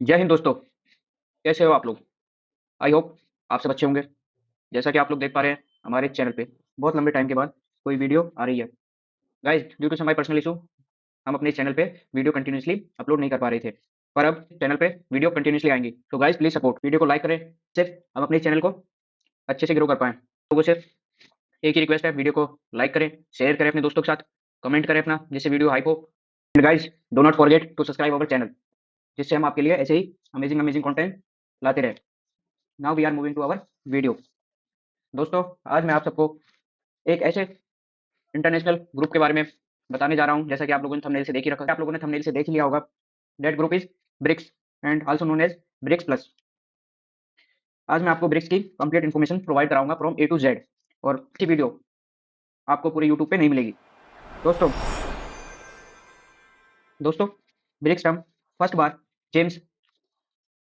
जय हिंद दोस्तों। कैसे हो आप लोग? आई होप आप सब अच्छे होंगे। जैसा कि आप लोग देख पा रहे हैं, हमारे चैनल पे बहुत लंबे टाइम के बाद कोई वीडियो आ रही है। Guys, due to some my personal issue, हम अपने चैनल पे वीडियो कंटिन्यूअसली अपलोड नहीं कर पा रहे थे, पर अब चैनल पे वीडियो कंटिन्यूअसली आएंगी। तो गाइस, प्लीज सपोर्ट, वीडियो को लाइक करें, सिर्फ हम अपने चैनल को अच्छे से ग्रो कर पाएं। लोगों से एक ही रिक्वेस्ट है, वीडियो को लाइक करें, शेयर करें अपने दोस्तों के साथ, कमेंट करें अपना, जिससे वीडियो हाइप हो। And guys, do not forget to subscribe our channel, जिससे हम आपके लिए ऐसे ही अमेजिंग अमेजिंग कंटेंट लाते रहे। Now we are moving to our video. दोस्तों, आज मैं आप सबको एक ऐसे इंटरनेशनल ग्रुप के बारे में बताने जा रहा हूं, जैसा कि आप लोगों ने थंबनेल से देख ही रखा है, आप लोगों ने थंबनेल से देख ही लिया होगा। That group is BRICS and also known as BRICS plus. आज मैं आपको ब्रिक्स की कंप्लीट इन्फॉर्मेशन प्रोवाइड कराऊंगा फ्रॉम ए टू जेड, और इसकी वीडियो आपको पूरी यूट्यूब पे नहीं मिलेगी। दोस्तों दोस्तों ब्रिक्स टर्म फर्स्ट बार जेम्स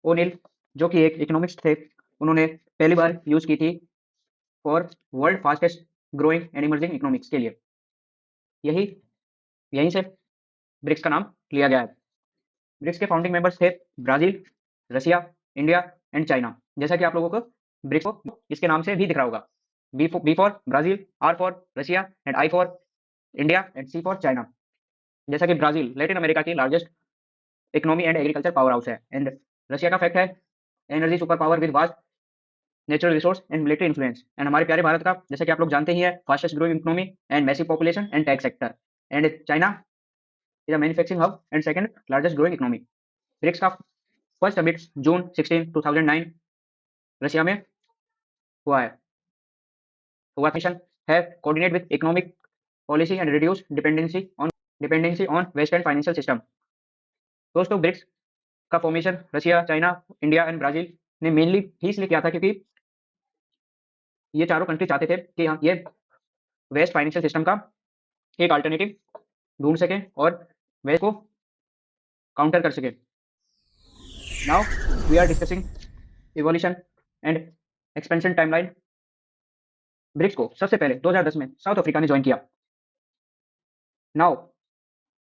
ओनिल, जो कि एक इकोनॉमिक्स थे, उन्होंने पहली बार यूज की थी for world fastest growing and emerging economics के लिए। यही यहीं से ब्रिक्स का नाम लिया गया है। ब्रिक्स के फाउंडिंग मेंबर्स थे Brazil, Russia, India and China. जैसा कि आप लोगों को ब्रिक्स को इसके नाम से भी दिख रहा होगा। B for Brazil, R for Russia and I for India and C for China. जैसा कि ब्राजील लैटिन अमेरिका की largest economy and agriculture powerhouse है, एंड रशिया का फैक्ट है energy super power with vast natural resource and military influence. And हमारे प्यारे भारत का, जैसा कि आप लोग जानते ही है, fastest growing economy and massive population and tax sector. And China is a manufacturing hub and second largest growing economy. BRICS का फर्स्ट समिट जून 16 2009 रशिया में हुआ है। हुआ मिशन है coordinate with economic policy and reduce dependency on western financial system. दोस्तों, BRICS का formation Russia, China, India and Brazil ने mainly ही इसलिए किया था क्योंकि ये चारों कंट्री चाहते थे कि ये वेस्ट फाइनेंशियल सिस्टम का एक अल्टरनेटिव ढूंढ सके और वेस्ट को काउंटर कर सके। Now we are discussing evolution and expansion timeline. BRICS को सबसे पहले 2010 में साउथ अफ्रीका ने ज्वाइन किया। Now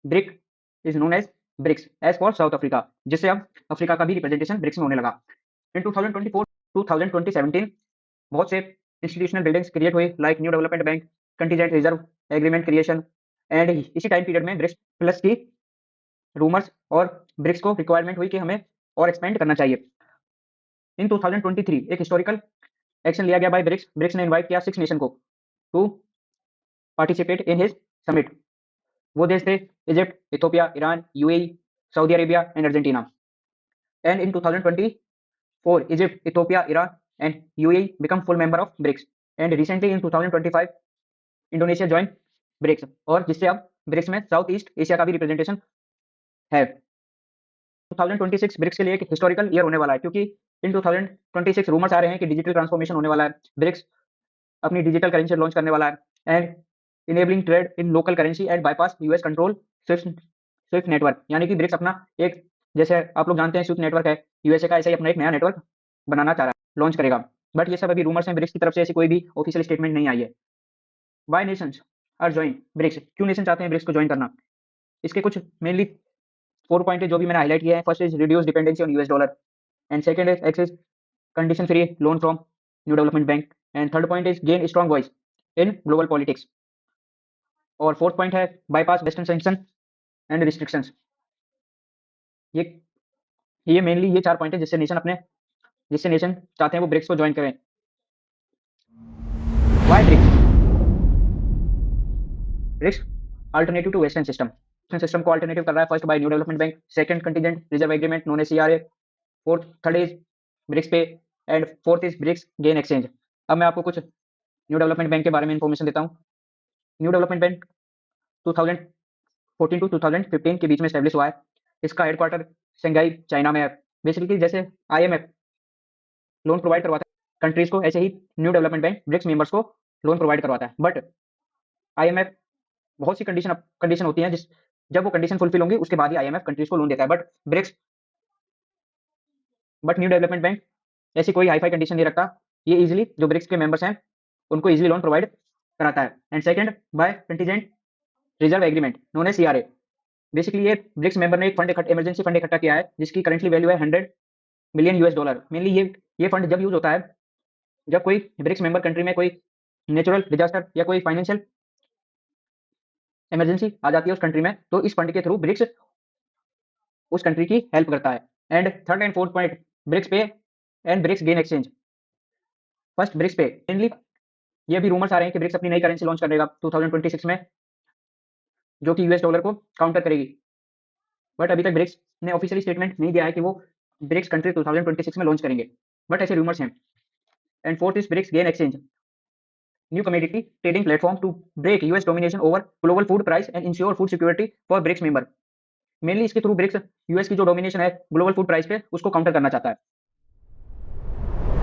BRIC is known as BRICS as for South Africa, जिससे अब अफ्रीका का भी रिप्रेजेंटेशन ब्रिक्स में होने लगा। इन 2024 2017 बहुत से इंस्टीट्यूशनल बिल्डिंग्स क्रिएट हुई, like new development bank, contingent reserve agreement creation. And इसी टाइम पीरियड में ब्रिक्स प्लस की रूमर्स और ब्रिक्स को रिक्वायरमेंट हुई कि हमें और एक्सपेंड करना चाहिए। इन 2023 एक हिस्टोरिकल एक्शन लिया गया बाय ब्रिक्स। ब्रिक्स ने इनवाइट किया 6 नेशन को to participate in his summit. वो देश थे Egypt, Ethiopia, Iran, UAE, Saudi Arabia and Argentina. And in 2024 Egypt, Ethiopia, Iran and UAE become full member of BRICS. And recently in 2025 Indonesia join BRICS, और जिससे अब BRICS में south east Asia का भी representation है। 2026 BRICS के लिए एक हिस्टोरिकल ईयर होने वाला है, क्योंकि इन 2026 रूमर्स आ रहे हैं कि डिजिटल ट्रांसफॉर्मेशन होने वाला है। ब्रिक्स अपनी डिजिटल करेंसी लॉन्च करने वाला है and enabling trade in local currency and bypass US control Swift Swift network. यानी कि ब्रिक्स अपना एक, जैसे आप लोग जानते हैं स्विफ्ट नेटवर्क है यूएसए का, ऐसे ही अपना एक नया नेटवर्क बनाना चाह रहा है, लॉन्च करेगा। बट ये सब अभी रूमर्स हैं, ब्रिक्स की तरफ से ऐसी कोई भी ऑफिशियल स्टेटमेंट नहीं आई है। Why nations are join BRICS, क्यों नेशन चाहते हैं ब्रिक्स को ज्वाइन करना? इसके कुछ मेनली 4 पॉइंट है जो भी मैंने हाईलाइट किया है। First is reduce dependency on US dollar, and second is access condition free loan from New development Bank, and third point is gain strong voice in global politics, और fourth point है bypass western sanction and restrictions. ये ये mainly ये 4 point है जिससे nation चाहते हैं वो ब्रिक्स को ज्वाइन करें। Why BRICS? BRICS alternative to western system. Western system को अल्टरनेटिव कर रहा है। First by new development bank, second contingent reserve agreement known as CRA, fourth third is BRICS pay, and fourth is BRICS gain exchange. अब मैं आपको कुछ new development bank के बारे में इंफॉर्मेशन देता हूँ। न्यू डेवलपमेंट बैंक 2014 टू 2015 के बीच में स्टैब्लिश हुआ है। इसका हेडक्वार्टर शंघाई चाइना में है। बेसिकली जैसे आईएमएफ लोन प्रोवाइड करवाता है कंट्रीज को, ऐसे ही new development bank BRICS members को लोन प्रोवाइड करवाता है। बट आईएमएफ बहुत सी कंडीशन होती हैं, जिस जब वो कंडीशन फुलफिल होंगी उसके बाद ही आईएमएफ कंट्रीज को लोन देता है। बट न्यू डेवलपमेंट बैंक ऐसी कोई हाई फाई कंडीशन नहीं रखता। ये इजीली जो ब्रिक्स के मेंबर्स हैं उनको इजीली लोन प्रोवाइड कराता है। And second by contingent reserve agreement known as CRA. Basically ये ब्रिक्स मेंबर ने एक फंड इमरजेंसी फंड इकट्ठा किया है जिसकी करंटली वैल्यू है 100 मिलियन यूएस डॉलर। मेनली ये फंड जब यूज होता है जब कोई ब्रिक्स मेंबर कंट्री में कोई नेचुरल डिजास्टर या कोई फाइनेंशियल इमरजेंसी आ जाती है उस कंट्री में, तो इस फंड के थ्रू ब्रिक्स उस कंट्री की हेल्प करता है। And third and fourth point, BRICS pay and BRICS gain exchange. First BRICS pay mainly ये भी रूमर्स आ रहे हैं कि ब्रिक्स अपनी नई करेंसी लॉन्च करेगा 2026 में, जो कि यूएस डॉलर को काउंटर करेगी। बट अभी तक ब्रिक्स ने ऑफिशियली स्टेटमेंट नहीं दिया है कि वो ब्रिक्स कंट्री 2026 में लॉन्च करेंगे, बट ऐसे रूमर्स हैं। And fourth is BRICS gain exchange, new commodity trading platform to break US domination over global food price and ensure food security for BRICS member. Mainly इसके through BRICS US की जो domination है global food price पे उसको counter करना चाहता है।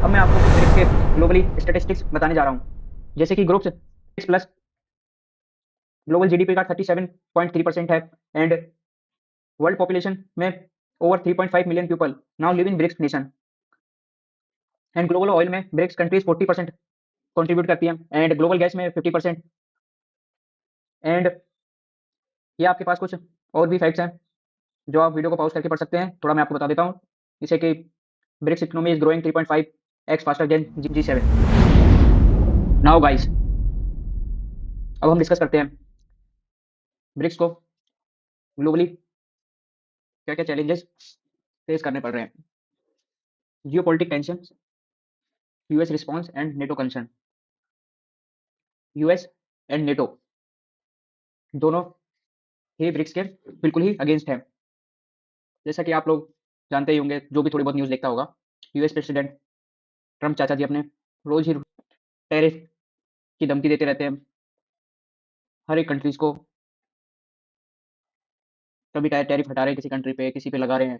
अब मैं आपको कुछ ब्रिक्स के ग्लोबली स्टेटिस्टिक्स बताने जा रहा हूँ, जैसे कि ग्रुप 6 प्लस ग्लोबल जीडीपी का 37.3% है। एंड वर्ल्ड पॉपुलेशन में over 3.5 million people now live in BRICS nation. And global oil में ब्रिक्स कंट्रीज 40% कंट्रीब्यूट करती हैं, एंड ग्लोबल गैस में 50%। एंड ये आपके पास कुछ और भी फैक्ट्स हैं जो आप वीडियो को पॉज करके पढ़ सकते हैं। थोड़ा मैं आपको बता देता हूँ, जैसे कि BRICS economy is growing 3.5x faster than G7। Now guys, अब हम डिस्कस करते हैं ब्रिक्स को ग्लोबली क्या क्या चैलेंजेस फेस करने पड़ रहे हैं। Geopolitic tension, US response and NATO concern. US and NATO दोनों ही ब्रिक्स के बिल्कुल ही अगेंस्ट है। जैसा कि आप लोग जानते ही होंगे, जो भी थोड़ी बहुत न्यूज़ देखता होगा, यूएस प्रेसिडेंट ट्रम्प चाचा जी अपने रोज ही टैरिफ की धमकी देते रहते हैं हर एक कंट्रीज को। कभी टैरिफ हटा रहे हैं किसी कंट्री पे, किसी पे लगा रहे हैं।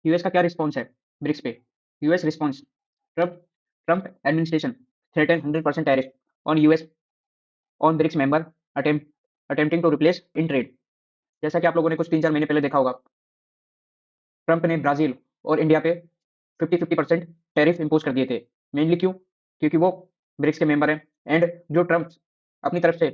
यूएस का क्या रिस्पॉन्स है ब्रिक्स पे? US response, Trump Trump administration threaten 100% tariff on US on BRICS member attempting to replace in trade. जैसा कि आप लोगों ने कुछ 3-4 महीने पहले देखा होगा, ट्रम्प ने ब्राजील और इंडिया पे 50-50% टैरिफ इम्पोज कर दिए थे। मेनली क्यों? क्योंकि वो ब्रिक्स के मेंबर हैं। एंड जो ट्रम्प अपनी तरफ से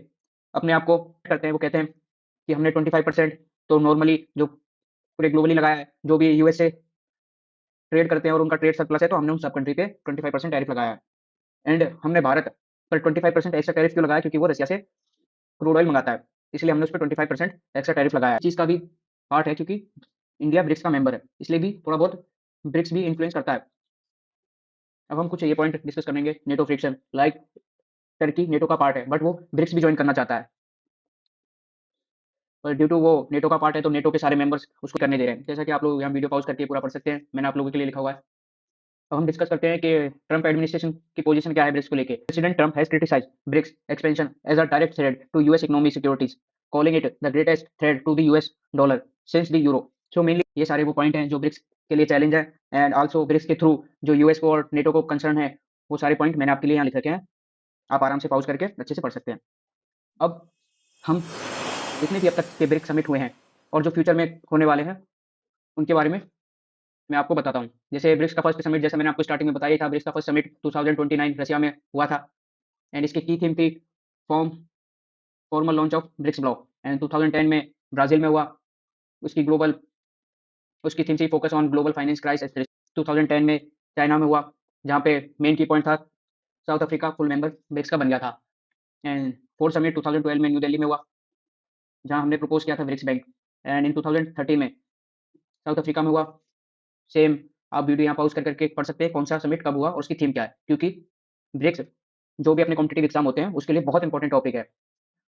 अपने आप को करते हैं, वो कहते हैं कि हमने 25% तो नॉर्मली जो पूरे ग्लोबली लगाया है, जो भी यूएस से ट्रेड करते हैं और उनका ट्रेड सरप्लस है, तो हमने उन सब कंट्री पे 25% टैरिफ लगाया है। एंड हमने भारत पर 25% एक्स्ट्रा टैरिफ क्यों लगाया? क्योंकि वो रशिया से क्रूड ऑयल मंगाता है, इसलिए हमने उस पर 25% एक्स्ट्रा टैरिफ लगाया है। चीज़ का भी पार्ट है क्योंकि इंडिया ब्रिक्स का मेंबर है, इसलिए भी थोड़ा बहुत ब्रिक्स भी इन्फ्लुएंस करता है। अब हम कुछ ये पॉइंट डिस्कस करेंगे। NATO friction, like Turkey NATO का पार्ट है, बट वो ब्रिक्स भी ज्वाइन करना चाहता है, पर ड्यू टू वो नेटो का पार्ट है तो नेटो के सारे मेंबर्स उसको करने दे रहे हैं। जैसा कि आप लोग यहाँ वीडियो पॉज करके पूरा पढ़ सकते हैं, मैंने आप लोगों के लिए लिखा हुआ है। अब हम डिस्कस करते हैं कि ट्रम्प एडमिनिस्ट्रेशन की पोजीशन क्या है ब्रिक्स को लेके। President Trump has criticised BRICS expansion as a direct threat to US economic securities, calling it the greatest threat to the US dollar since the euro. So mainly ये सारे वो point हैं जो BRICS के लिए challenge है। And also BRICS के through जो यूएस को और नेटो को कंसर्न है, वो सारे पॉइंट मैंने आपके लिए यहाँ लिख रखे हैं, आप आराम से पॉज करके अच्छे से पढ़ सकते हैं। अब हम जितने भी अब तक के ब्रिक्स समिट हुए हैं और जो फ्यूचर में होने वाले हैं, उनके बारे में मैं आपको बताता हूँ। जैसे ब्रिक्स का फर्स्ट समिट, जैसा मैंने आपको स्टार्टिंग में बताया था, ब्रिक्स का फर्स्ट समिट 2029 रशिया में हुआ था। एंड इसकी की थीम थी form formal launch of BRICS block. And 2010 में ब्राजील में हुआ। उसकी थीम थी focus on global finance crisis. 2010 में चाइना में हुआ, जहाँ पे मेन की पॉइंट था South Africa full member BRICS का बन गया था। एंड फोर्थ समिट 2012 में न्यू दिल्ली में हुआ, जहाँ हमने प्रपोज किया था ब्रिक्स बैंक। एंड इन 2013 में साउथ अफ्रीका में हुआ। सेम आप वीडियो यहाँ पॉज कर करके पढ़ सकते हैं कौन सा समिट कब हुआ और उसकी थीम क्या है, क्योंकि ब्रिक्स जो भी अपने कॉम्पिटिटिव एग्जाम होते हैं उसके लिए बहुत इंपॉर्टेंट टॉपिक है।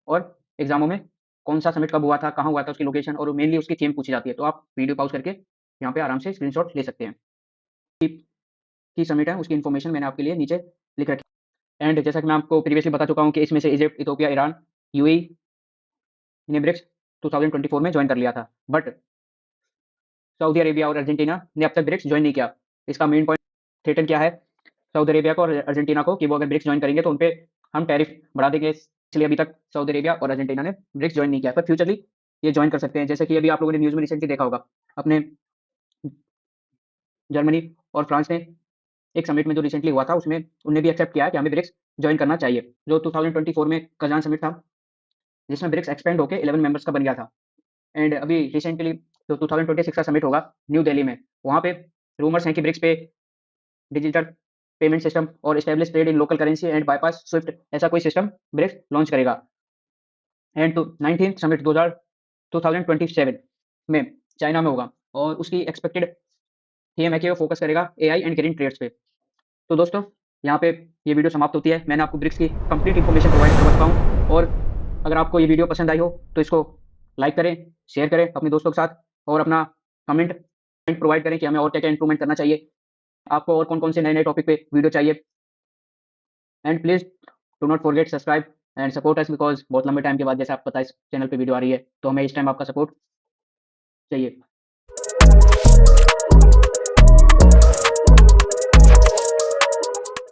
और एग्जामों में कौन सा समिट कब हुआ था, कहाँ हुआ था, उसकी लोकेशन और मेनली उसकी थीम पूछी जाती है। तो आप वीडियो पॉज करके यहाँ पे आराम से स्क्रीनशॉट ले सकते हैं। की समिट है उसकी इन्फॉर्मेशन मैंने आपके लिए नीचे लिख रखी है। एंड जैसा कि मैं आपको प्रीवियसली बता चुका हूँ कि इसमें से इजिप्ट, इथोपिया, ईरान, यूएई ने ब्रिक्स 2024 में ज्वाइन कर लिया था, बट सऊदी अरेबिया और अर्जेंटीना ने अब तक ब्रिक्स ज्वाइन नहीं किया। इसका मेन पॉइंट थ्रेटन क्या है सऊदी अरेबिया को और अर्जेंटीना को कि वो अगर ब्रिक्स ज्वाइन करेंगे तो उन पे हम टैरिफ बढ़ा देंगे। इसलिए अभी तक सऊदी अरेबिया और अर्जेंटीना ने ब्रिक्स ज्वाइन नहीं किया, पर फ्यूचरली ये ज्वाइन कर सकते हैं। जैसे कि अभी आप लोगों ने न्यूज़ में रिसेंटली देखा होगा, अपने जर्मनी और फ्रांस ने एक समिट में जो रिसेंटली हुआ था उसमें उन्होंने भी एक्सेप्ट किया है कि हमें ब्रिक्स ज्वाइन करना चाहिए। जो 2024 में कजान समिट था, जिसमें ब्रिक्स एक्सपेंड होकर 11 मेंबर्स का बन गया था। एंड अभी रिसेंटली जो 2026 का समिट होगा न्यू दिल्ली में, वहाँ पे रूमर्स हैं कि ब्रिक्स पे डिजिटल पेमेंट सिस्टम और establish trade in local currency and bypass Swift ऐसा कोई सिस्टम ब्रिक्स लॉन्च करेगा। एंड तो 19th समिट 2027 में चाइना में होगा और उसकी एक्सपेक्टेड थीम है कि वो फोकस करेगा एआई एंड ग्रीन ट्रेड्स पे। तो दोस्तों, यहाँ पे ये वीडियो समाप्त होती है। मैंने आपको ब्रिक्स की कंप्लीट इन्फॉर्मेशन प्रोवाइड कर रखा हूँ, और अगर आपको ये वीडियो पसंद आई हो तो इसको लाइक करें, शेयर करें अपने दोस्तों के साथ, और अपना कमेंट प्रोवाइड करें कि हमें और क्या क्या इंप्रूवमेंट करना चाहिए, आपको और कौन कौन से नए नए टॉपिक पे वीडियो चाहिए। And please do not forget subscribe and support us, because बहुत लंबे टाइम के बाद जैसे आपको पता है इस चैनल पे वीडियो आ रही है, तो हमें इस टाइम आपका सपोर्ट चाहिए।